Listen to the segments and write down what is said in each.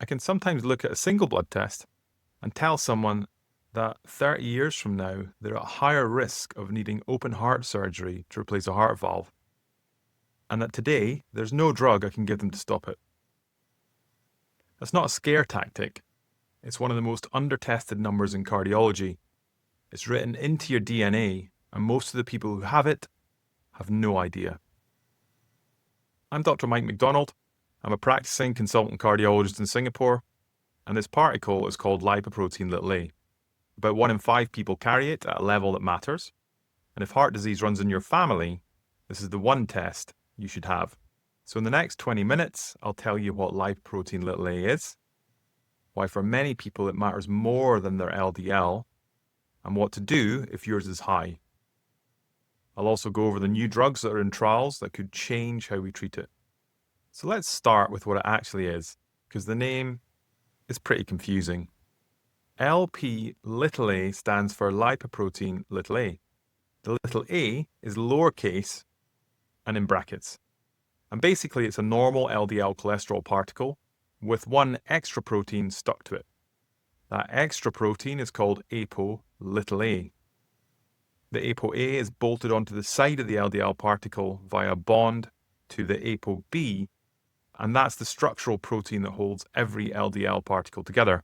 I can sometimes look at a single blood test and tell someone that 30 years from now, they're at higher risk of needing open heart surgery to replace a heart valve, and that today, there's no drug I can give them to stop it. That's not a scare tactic. It's one of the most under-tested numbers in cardiology. It's written into your DNA, and most of the people who have it have no idea. I'm Dr. Mike McDonald. I'm a practicing consultant cardiologist in Singapore, and this particle is called lipoprotein a. About 1 in 5 people carry it at a level that matters, and if heart disease runs in your family, this is the one test you should have. So in the next 20 minutes, I'll tell you what lipoprotein a is, why for many people it matters more than their LDL, and what to do if yours is high. I'll also go over the new drugs that are in trials that could change how we treat it. So let's start with what it actually is, because the name is pretty confusing. Lp(a) stands for lipoprotein a. The little a is lowercase and in brackets. And basically it's a normal LDL cholesterol particle with one extra protein stuck to it. That extra protein is called apo(a). The apo(a) is bolted onto the side of the LDL particle via a bond to the apo(b), and that's the structural protein that holds every LDL particle together.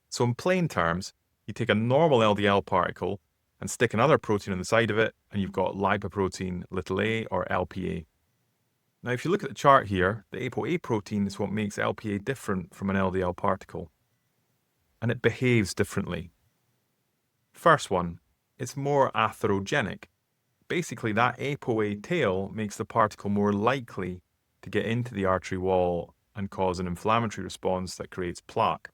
So in plain terms, you take a normal LDL particle and stick another protein on the side of it, and you've got lipoprotein a or Lpa. Now, if you look at the chart here, the apo(a) protein is what makes Lpa different from an LDL particle, and it behaves differently. First one, it's more atherogenic. Basically, that apo(a) tail makes the particle more likely to get into the artery wall and cause an inflammatory response that creates plaque.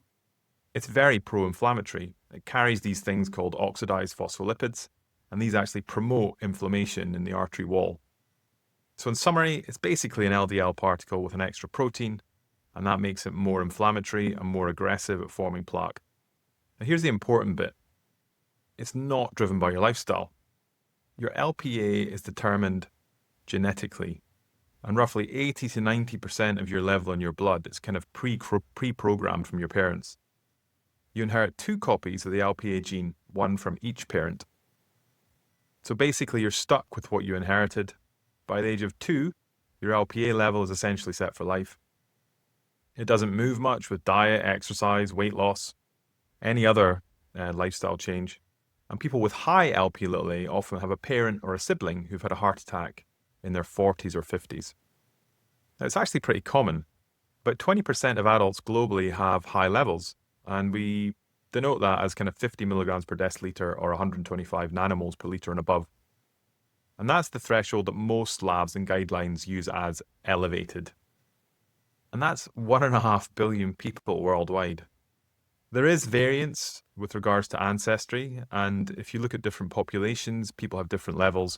It's very pro-inflammatory. It carries these things called oxidized phospholipids, and these actually promote inflammation in the artery wall. So in summary, it's basically an LDL particle with an extra protein, and that makes it more inflammatory and more aggressive at forming plaque. Now here's the important bit. It's not driven by your lifestyle. Your Lpa is determined genetically, and roughly 80 to 90% of your level in your blood is kind of pre-programmed from your parents. You inherit 2 copies of the Lpa gene, one from each parent. So basically you're stuck with what you inherited. By the age of 2, your Lpa level is essentially set for life. It doesn't move much with diet, exercise, weight loss, any other lifestyle change. And people with high Lp(a) often have a parent or a sibling who've had a heart attack in their 40s or 50s. Now, it's actually pretty common. About 20% of adults globally have high levels, and we denote that as kind of 50 milligrams per deciliter or 125 nanomoles per liter and above. And that's the threshold that most labs and guidelines use as elevated. And that's 1.5 billion people worldwide. There is variance with regards to ancestry, and if you look at different populations, people have different levels.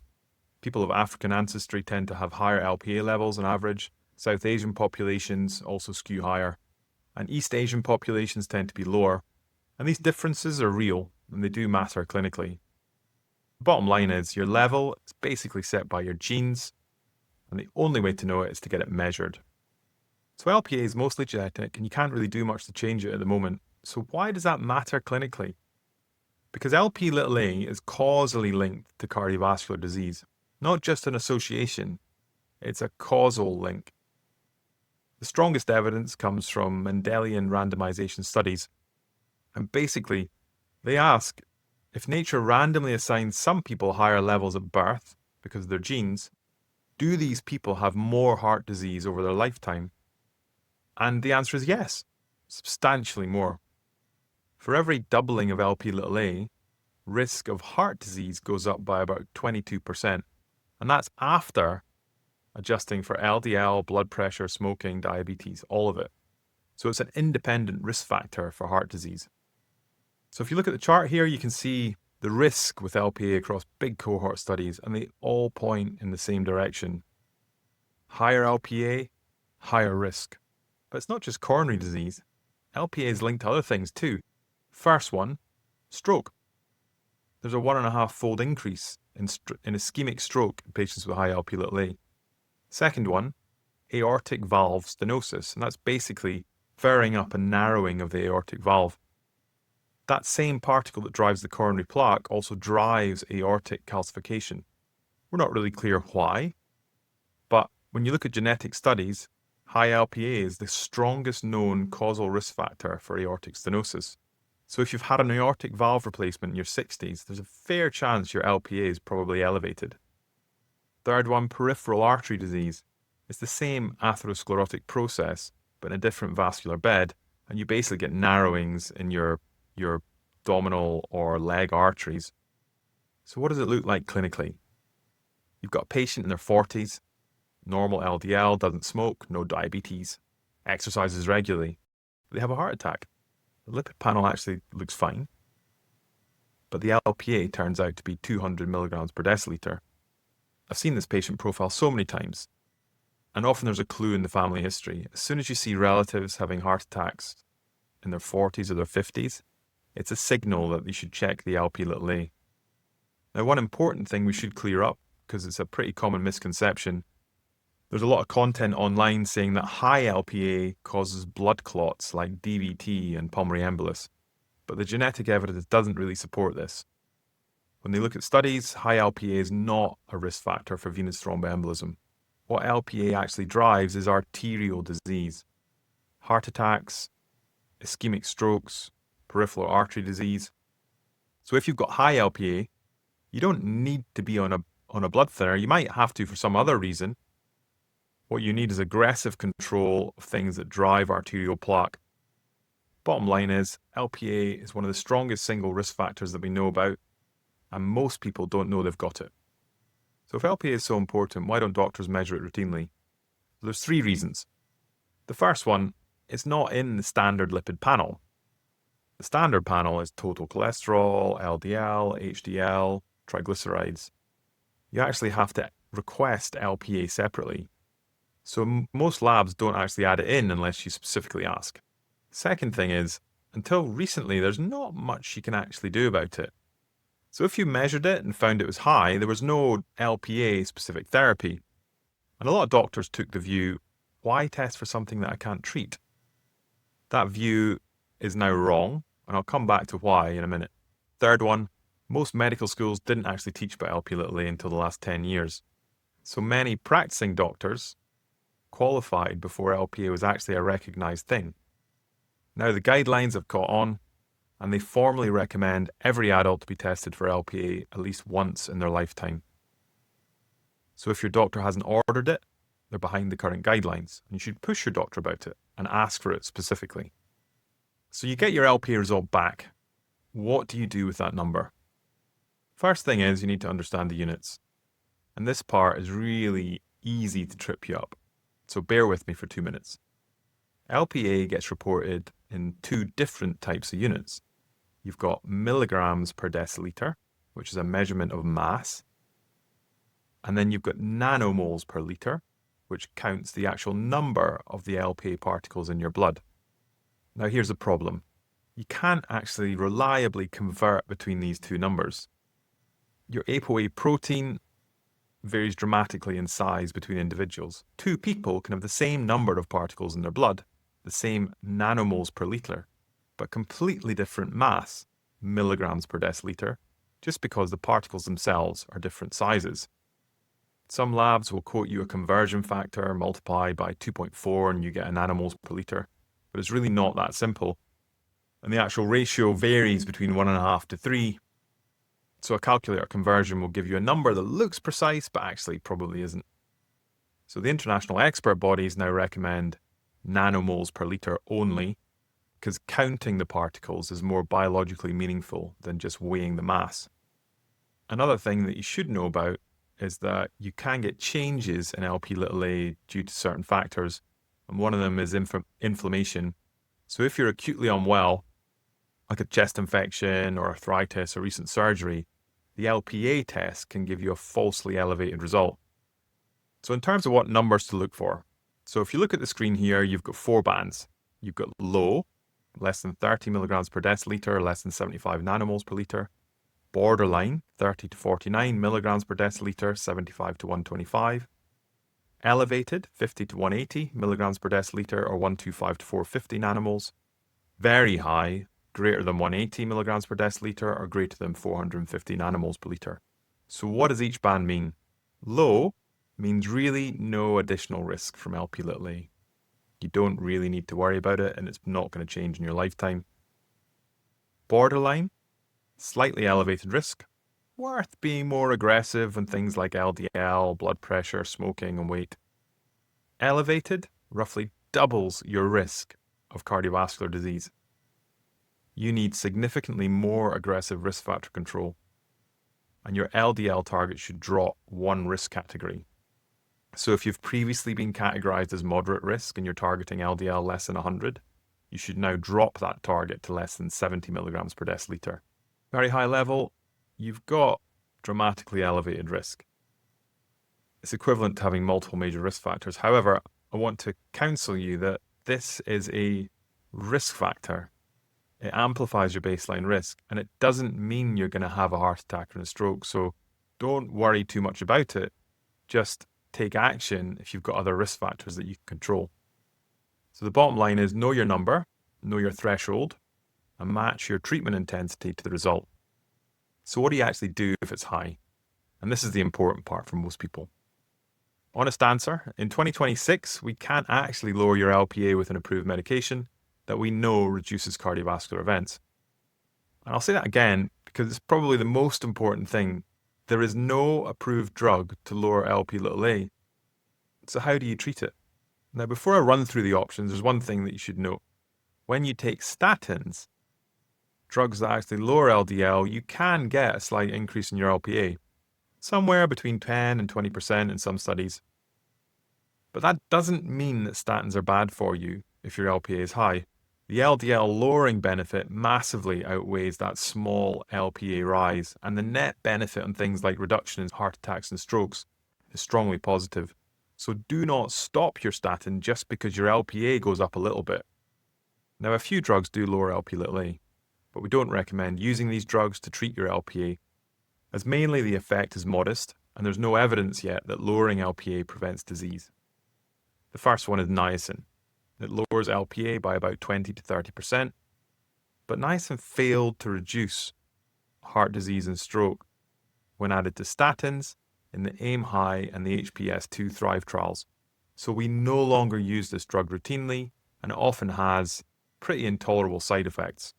People of African ancestry tend to have higher Lpa levels on average. South Asian populations also skew higher, and East Asian populations tend to be lower. And these differences are real, and they do matter clinically. The bottom line is your level is basically set by your genes, and the only way to know it is to get it measured. So Lpa is mostly genetic, and you can't really do much to change it at the moment. So why does that matter clinically? Because Lp(a) is causally linked to cardiovascular disease, not just an association, it's a causal link. The strongest evidence comes from Mendelian randomization studies, and basically they ask, if nature randomly assigns some people higher levels at birth because of their genes, do these people have more heart disease over their lifetime? And the answer is yes, substantially more. For every doubling of Lp(a), risk of heart disease goes up by about 22%, and that's after adjusting for LDL, blood pressure, smoking, diabetes, all of it. So it's an independent risk factor for heart disease. So if you look at the chart here, you can see the risk with Lpa across big cohort studies, and they all point in the same direction. Higher Lpa, higher risk. But it's not just coronary disease. Lpa is linked to other things too. First one, stroke. There's a 1.5-fold increase in ischemic stroke in patients with high Lp(a). Second one, aortic valve stenosis, and that's basically furring up and narrowing of the aortic valve. That same particle that drives the coronary plaque also drives aortic calcification. We're not really clear why, but when you look at genetic studies, high Lpa is the strongest known causal risk factor for aortic stenosis. So if you've had an aortic valve replacement in your 60s, there's a fair chance your Lpa is probably elevated. Third one, peripheral artery disease. It's the same atherosclerotic process, but in a different vascular bed, and you basically get narrowings in your abdominal or leg arteries. So what does it look like clinically? You've got a patient in their 40s, normal LDL, doesn't smoke, no diabetes, exercises regularly, but they have a heart attack. The lipid panel actually looks fine, but the Lpa turns out to be 200 milligrams per deciliter. I've seen this patient profile so many times, and often there's a clue in the family history. As soon as you see relatives having heart attacks in their 40s or their 50s, it's a signal that you should check the Lp(a). Now, one important thing we should clear up, because it's a pretty common misconception, there's a lot of content online saying that high Lpa causes blood clots like DVT and pulmonary embolus, but the genetic evidence doesn't really support this. When they look at studies, high Lpa is not a risk factor for venous thromboembolism. What Lpa actually drives is arterial disease, heart attacks, ischemic strokes, peripheral artery disease. So if you've got high Lpa, you don't need to be on a blood thinner. You might have to for some other reason. What you need is aggressive control of things that drive arterial plaque. Bottom line is, Lpa is one of the strongest single risk factors that we know about, and most people don't know they've got it. So if Lpa is so important, why don't doctors measure it routinely? There's three reasons. The first one, it's not in the standard lipid panel. The standard panel is total cholesterol, LDL, HDL, triglycerides. You actually have to request Lpa separately. So most labs don't actually add it in unless you specifically ask. Second thing is, until recently, there's not much you can actually do about it. So if you measured it and found it was high, there was no Lpa specific therapy. And a lot of doctors took the view, why test for something that I can't treat? That view is now wrong, and I'll come back to why in a minute. Third one, most medical schools didn't actually teach about Lp(a) until the last 10 years. So many practicing doctors qualified before Lpa was actually a recognized thing. Now the guidelines have caught on, and they formally recommend every adult to be tested for Lpa at least once in their lifetime. So if your doctor hasn't ordered it, they're behind the current guidelines, and you should push your doctor about it and ask for it specifically. So you get your Lpa result back. What do you do with that number? First thing is you need to understand the units. And this part is really easy to trip you up. So bear with me for 2 minutes. Lpa gets reported in two different types of units. You've got milligrams per deciliter, which is a measurement of mass. And then you've got nanomoles per liter, which counts the actual number of the Lpa particles in your blood. Now here's the problem. You can't actually reliably convert between these two numbers. Your ApoA protein varies dramatically in size between individuals. Two people can have the same number of particles in their blood, the same nanomoles per liter, but completely different mass, milligrams per deciliter, just because the particles themselves are different sizes. Some labs will quote you a conversion factor multiplied by 2.4 and you get a nanomoles per liter, but it's really not that simple. And the actual ratio varies between 1.5 to 3. So a calculator conversion will give you a number that looks precise, but actually probably isn't. So the international expert bodies now recommend nanomoles per liter only, because counting the particles is more biologically meaningful than just weighing the mass. Another thing that you should know about is that you can get changes in Lp(a) due to certain factors, and one of them is inflammation. So if you're acutely unwell, like a chest infection or arthritis or recent surgery, the Lpa test can give you a falsely elevated result. So in terms of what numbers to look for, so if you look at the screen here, you've got 4 bands. You've got low, less than 30 milligrams per deciliter, less than 75 nanomoles per liter. Borderline, 30 to 49 milligrams per deciliter, 75 to 125. Elevated, 50 to 180 milligrams per deciliter or 125 to 450 nanomoles. Very high, greater than 180 milligrams per deciliter or greater than 450 nanomoles per liter. So what does each band mean? Low means really no additional risk from Lp(a). You don't really need to worry about it and it's not going to change in your lifetime. Borderline, slightly elevated risk, worth being more aggressive on things like LDL, blood pressure, smoking and weight. Elevated roughly doubles your risk of cardiovascular disease. You need significantly more aggressive risk factor control, and your LDL target should drop one risk category. So if you've previously been categorized as moderate risk and you're targeting LDL less than 100, you should now drop that target to less than 70 milligrams per deciliter. Very high level, you've got dramatically elevated risk. It's equivalent to having multiple major risk factors. However, I want to counsel you that this is a risk factor. It amplifies your baseline risk, and it doesn't mean you're going to have a heart attack or a stroke. So don't worry too much about it. Just take action if you've got other risk factors that you can control. So the bottom line is know your number, know your threshold, and match your treatment intensity to the result. So what do you actually do if it's high? And this is the important part for most people. Honest answer, in 2026, we can't actually lower your Lp(a) with an approved medication that we know reduces cardiovascular events. And I'll say that again because it's probably the most important thing. There is no approved drug to lower Lp(a). So how do you treat it? Now, before I run through the options, there's one thing that you should note. When you take statins, drugs that actually lower LDL, you can get a slight increase in your Lp(a), somewhere between 10 and 20% in some studies. But that doesn't mean that statins are bad for you if your Lp(a) is high. The LDL lowering benefit massively outweighs that small Lp(a) rise, and the net benefit on things like reduction in heart attacks and strokes is strongly positive. So do not stop your statin just because your Lp(a) goes up a little bit. Now, a few drugs do lower Lp(a), but we don't recommend using these drugs to treat your Lp(a), as mainly the effect is modest, and there's no evidence yet that lowering Lp(a) prevents disease. The first one is niacin. It lowers Lp(a) by about 20 to 30%, but niacin failed to reduce heart disease and stroke when added to statins in the AIM-HIGH and the HPS-2 THRIVE trials. So we no longer use this drug routinely, and it often has pretty intolerable side effects.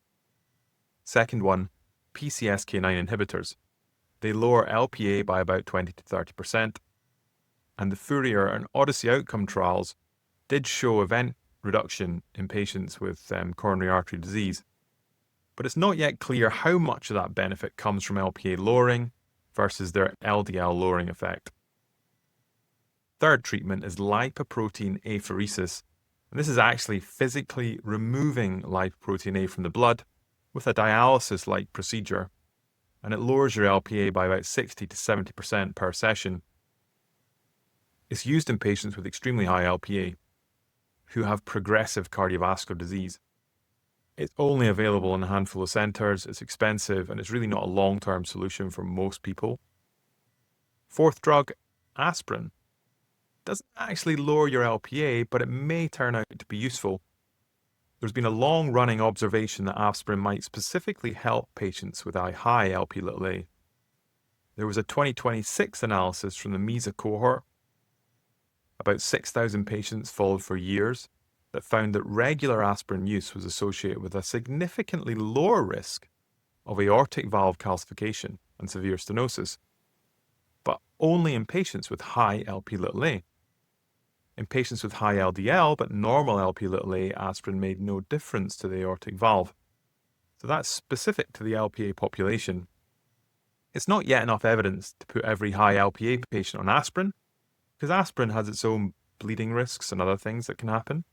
Second one, PCSK9 inhibitors. They lower Lp(a) by about 20 to 30%, and the Fourier and Odyssey outcome trials did show event reduction in patients with coronary artery disease. But it's not yet clear how much of that benefit comes from Lp(a) lowering versus their LDL lowering effect. Third treatment is lipoprotein apheresis, and this is actually physically removing lipoprotein A from the blood with a dialysis-like procedure, and it lowers your Lp(a) by about 60 to 70% per session. It's used in patients with extremely high Lp(a) who have progressive cardiovascular disease. It's only available in a handful of centers, it's expensive, and it's really not a long-term solution for most people. Fourth drug, aspirin. Doesn't actually lower your Lp(a), but it may turn out to be useful. There's been a long-running observation that aspirin might specifically help patients with a high Lp(a). There was a 2026 analysis from the MESA cohort, about 6,000 patients followed for years, that found that regular aspirin use was associated with a significantly lower risk of aortic valve calcification and severe stenosis, but only in patients with high Lp(a). In patients with high LDL but normal Lp(a), aspirin made no difference to the aortic valve. So that's specific to the Lp(a) population. It's not yet enough evidence to put every high Lp(a) patient on aspirin, because aspirin has its own bleeding risks and other things that can happen.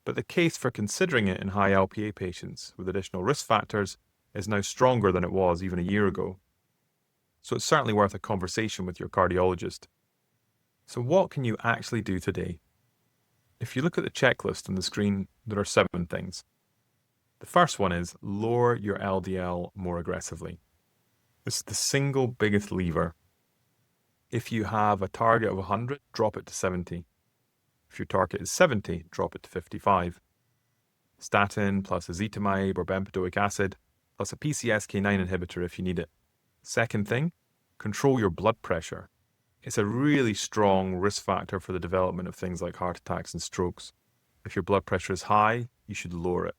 But the case for considering it in high Lp(a) patients with additional risk factors is now stronger than it was even a year ago. So it's certainly worth a conversation with your cardiologist. So what can you actually do today? If you look at the checklist on the screen, there are 7 things. The first one is lower your LDL more aggressively. This is the single biggest lever. If you have a target of 100, drop it to 70. If your target is 70, drop it to 55. Statin plus ezetimibe or bempedoic acid plus a PCSK9 inhibitor if you need it. Second thing, control your blood pressure. It's a really strong risk factor for the development of things like heart attacks and strokes. If your blood pressure is high, you should lower it.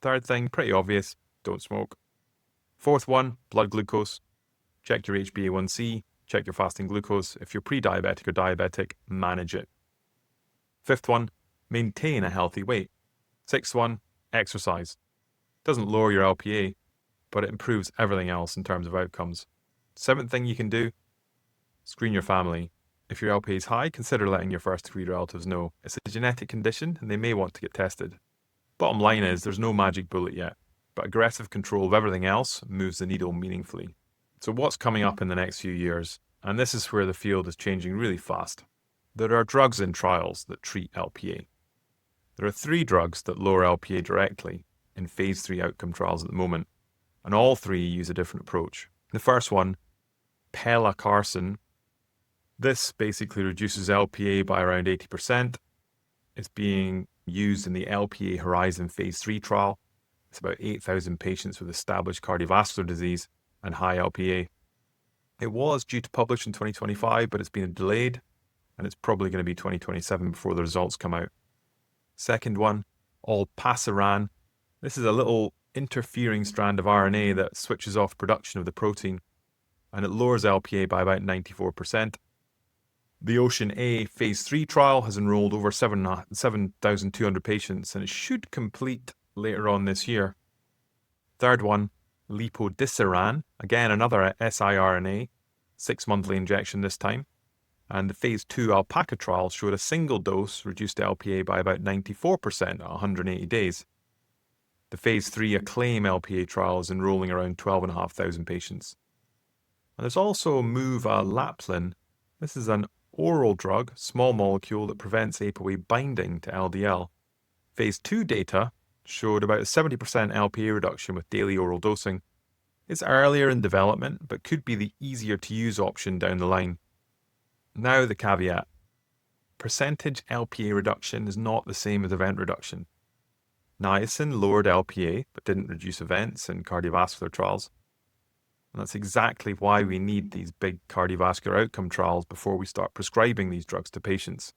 Third thing, pretty obvious, don't smoke. Fourth one, blood glucose. Check your HbA1c, check your fasting glucose. If you're pre-diabetic or diabetic, manage it. Fifth one, maintain a healthy weight. Sixth one, exercise. Doesn't lower your LPA, but it improves everything else in terms of outcomes. Seventh thing you can do, screen your family. If your LPA is high, consider letting your first 3 relatives know. It's a genetic condition and they may want to get tested. Bottom line is there's no magic bullet yet, but aggressive control of everything else moves the needle meaningfully. So what's coming up in the next few years? And this is where the field is changing really fast. There are drugs in trials that treat LPA. There are 3 drugs that lower LPA directly in phase 3 outcome trials at the moment, and all 3 use a different approach. The first one, pelacarsen. This basically reduces LPA by around 80%. It's being used in the LPA Horizon phase 3 trial. It's about 8,000 patients with established cardiovascular disease and high LPA. It was due to publish in 2025, but it's been delayed, and it's probably going to be 2027 before the results come out. Second one, olpasiran. This is a little interfering strand of RNA that switches off production of the protein, and it lowers LPA by about 94%. The Ocean A phase 3 trial has enrolled over 7,200 patients, and it should complete later on this year. Third one, lipodiceran, again another siRNA, 6-monthly injection this time. And the phase 2 alpaca trial showed a single dose reduced LPA by about 94% at 180 days. The phase 3 Acclaim LPA trial is enrolling around 12,500 patients. And there's also muvalaplin. This is an oral drug, small molecule that prevents ApoA binding to LDL. Phase 2 data showed about a 70% LPA reduction with daily oral dosing. It's earlier in development, but could be the easier to use option down the line. Now the caveat. Percentage LPA reduction is not the same as event reduction. Niacin lowered LPA, but didn't reduce events in cardiovascular trials. And that's exactly why we need these big cardiovascular outcome trials before we start prescribing these drugs to patients.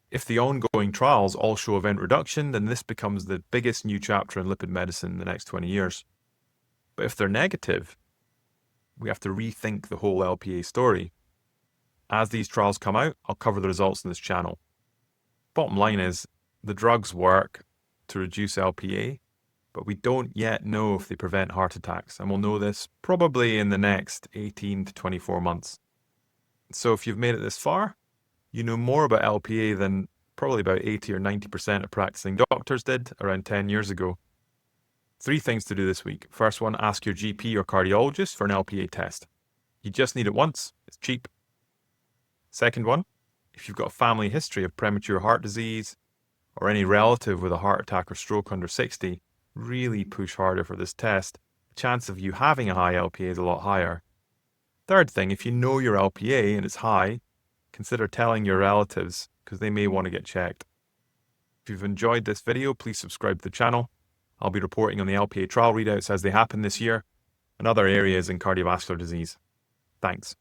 If the ongoing trials all show event reduction, then this becomes the biggest new chapter in lipid medicine in the next 20 years. But if they're negative, we have to rethink the whole LPA story. As these trials come out, I'll cover the results in this channel. Bottom line is, the drugs work to reduce LPA, but we don't yet know if they prevent heart attacks, and we'll know this probably in the next 18 to 24 months. So if you've made it this far, you know more about LPA than probably about 80 or 90% of practicing doctors did around 10 years ago. 3 things to do this week. First one, ask your GP or cardiologist for an LPA test. You just need it once. It's cheap. Second one, if you've got a family history of premature heart disease or any relative with a heart attack or stroke under 60, really push harder for this test. The chance of you having a high LPA is a lot higher. Third thing, if you know your LPA and it's high, consider telling your relatives because they may want to get checked. If you've enjoyed this video, please subscribe to the channel. I'll be reporting on the LPA trial readouts as they happen this year and other areas in cardiovascular disease. Thanks.